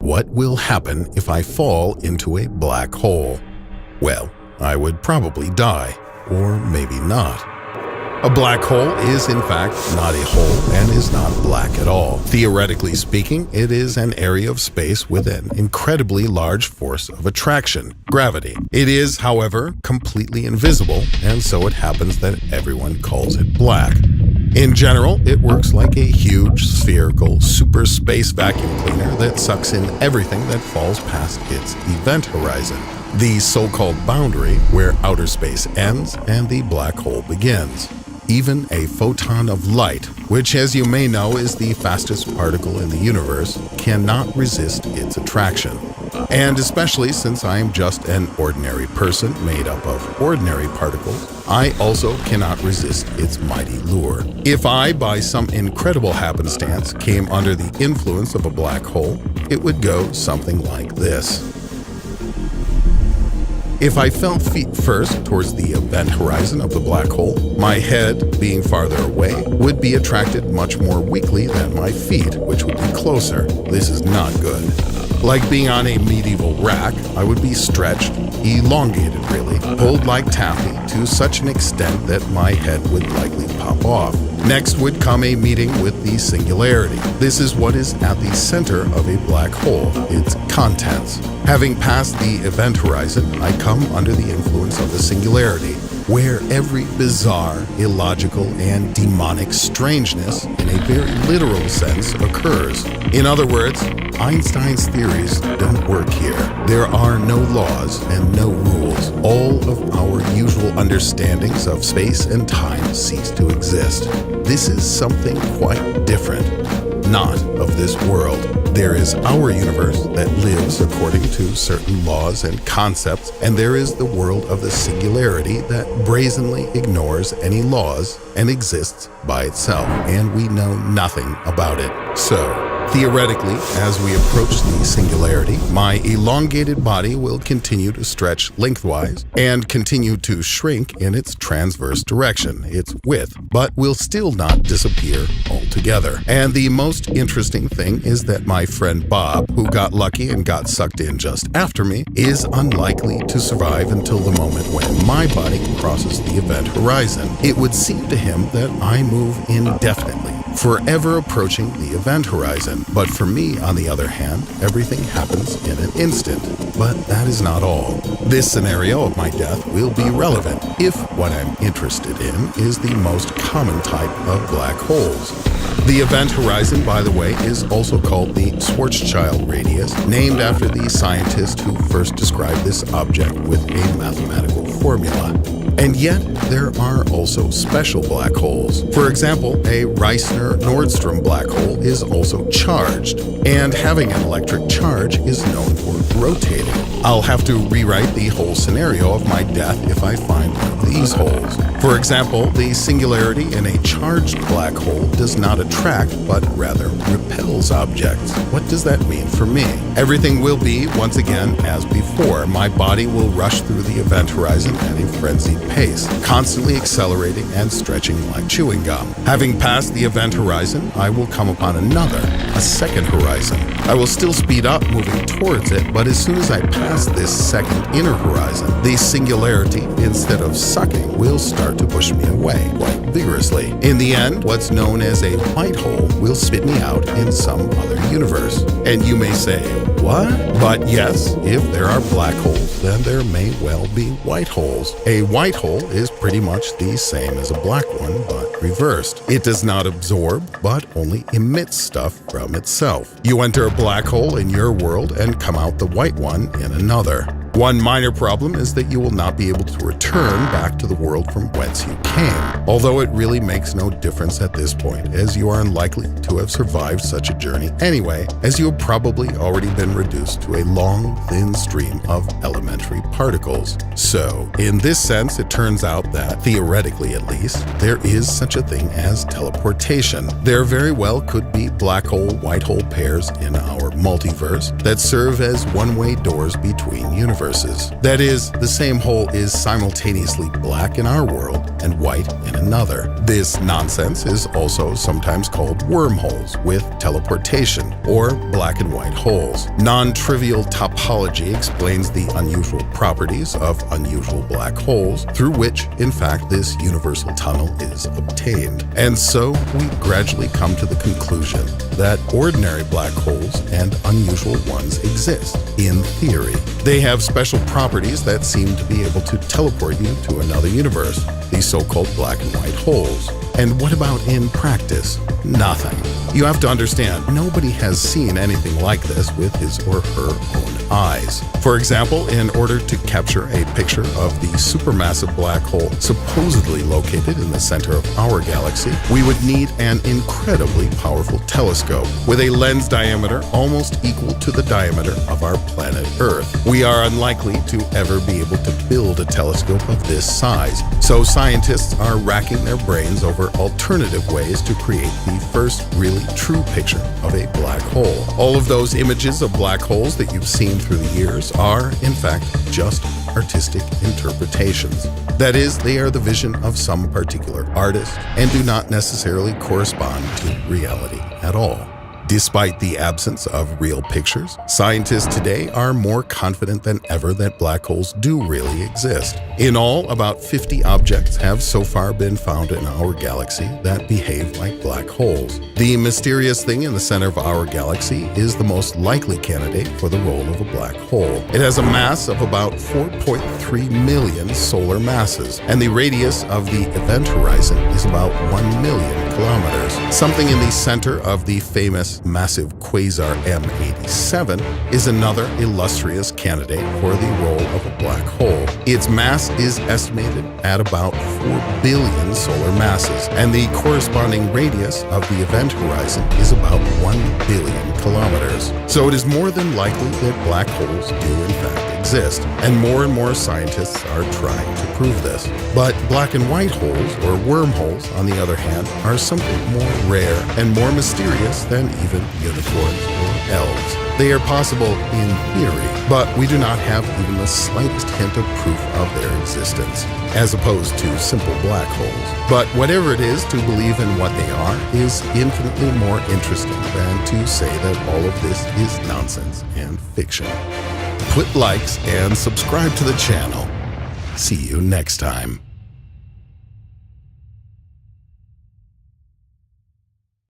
What will happen if I fall into a black hole? Well, I would probably die, or maybe not. A black hole is in fact not a hole and is not black at all. Theoretically speaking, it is an area of space with an incredibly large force of attraction, gravity. It is, however, completely invisible, and so it happens that everyone calls it black. In general, it works like a huge, spherical, super space vacuum cleaner that sucks in everything that falls past its event horizon, the so-called boundary where outer space ends and the black hole begins. Even a photon of light, which as you may know is the fastest particle in the universe, cannot resist its attraction. And especially since I am just an ordinary person made up of ordinary particles, I also cannot resist its mighty lure. If I, by some incredible happenstance, came under the influence of a black hole, it would go something like this. If I fell feet first towards the event horizon of the black hole, my head, being farther away, would be attracted much more weakly than my feet, which would be closer. This is not good. Like being on a medieval rack, I would be stretched, elongated really, pulled like taffy to such an extent that my head would likely pop off. Next would come a meeting with the singularity. This is what is at the center of a black hole, its contents. Having passed the event horizon, I come under the influence of the singularity, where every bizarre, illogical, and demonic strangeness, in a very literal sense, occurs. In other words, Einstein's theories don't work here. There are no laws and no rules. All of our usual understandings of space and time cease to exist. This is something quite different, not of this world. There is our universe that lives according to certain laws and concepts, and there is the world of the singularity that brazenly ignores any laws and exists by itself, and we know nothing about it. So, theoretically, as we approach the singularity, my elongated body will continue to stretch lengthwise and continue to shrink in its transverse direction, its width, but will still not disappear altogether. And the most interesting thing is that my friend Bob, who got lucky and got sucked in just after me, is unlikely to survive until the moment when my body crosses the event horizon. It would seem to him that I move indefinitely, forever approaching the event horizon. But for me, on the other hand, everything happens in an instant. But that is not all. This scenario of my death will be relevant if what I'm interested in is the most common type of black holes. The event horizon, by the way, is also called the Schwarzschild radius, named after the scientist who first described this object with a mathematical formula. And yet, there are also special black holes. For example, a Reissner-Nordstrom black hole is also charged, and having an electric charge is known for rotating. I'll have to rewrite the whole scenario of my death if I find one of these holes. For example, the singularity in a charged black hole does not attract, but rather repels objects. What does that mean for me? Everything will be, once again, as before. My body will rush through the event horizon at a frenzied pace, constantly accelerating and stretching like chewing gum. Having passed the event horizon, I will come upon another, a second horizon. I will still speed up, moving towards it, but as soon as I pass this second inner horizon, the singularity, instead of sucking, will start to push me away quite vigorously. In the end, what's known as a white hole will spit me out in some other universe. And you may say, what? But yes, if there are black holes, then there may well be white holes. A white hole is pretty much the same as a black one, but reversed. It does not absorb, but only emits stuff from itself. You enter a black hole in your world and come out the white one in another. One minor problem is that you will not be able to return back to the world from whence you came, although it really makes no difference at this point, as you are unlikely to have survived such a journey anyway, as you have probably already been reduced to a long, thin stream of elementary particles. So, in this sense, it turns out that, theoretically at least, there is such a thing as teleportation. There very well could be black hole-white hole pairs in our multiverse that serve as one-way doors between universes. That is, the same hole is simultaneously black in our world and white in another. This nonsense is also sometimes called wormholes with teleportation, or black and white holes. Non-trivial topology explains the unusual properties of unusual black holes, through which, in fact, this universal tunnel is obtained. And so we gradually come to the conclusion that ordinary black holes and unusual ones exist, in theory. They have special properties that seem to be able to teleport you to another universe, these so-called black and white holes. And what about in practice? Nothing. You have to understand, nobody has seen anything like this with his or her own eyes. For example, in order to capture a picture of the supermassive black hole supposedly located in the center of our galaxy, we would need an incredibly powerful telescope with a lens diameter almost equal to the diameter of our planet Earth. We are unlikely to ever be able to build a telescope of this size, so scientists are racking their brains over alternative ways to create the first really true picture of a black hole. All of those images of black holes that you've seen through the years are, in fact, just artistic interpretations. That is, they are the vision of some particular artist and do not necessarily correspond to reality at all. Despite the absence of real pictures, scientists today are more confident than ever that black holes do really exist. In all, about 50 objects have so far been found in our galaxy that behave like black holes. The mysterious thing in the center of our galaxy is the most likely candidate for the role of a black hole. It has a mass of about 4.3 million solar masses, and the radius of the event horizon is about 1 million kilometers. Something in the center of the famous massive quasar M87 is another illustrious candidate for the role of a black hole. Its mass is estimated at about 4 billion solar masses, and the corresponding radius of the event horizon is about 1 billion kilometers. So it is more than likely that black holes do in fact exist, and more scientists are trying to prove this. But black and white holes, or wormholes, on the other hand, are something more rare and more mysterious than even unicorns or elves. They are possible in theory, but we do not have even the slightest hint of proof of their existence, as opposed to simple black holes. But whatever it is to believe in what they are is infinitely more interesting than to say that all of this is nonsense and fiction. Put likes and subscribe to the channel. See you next time.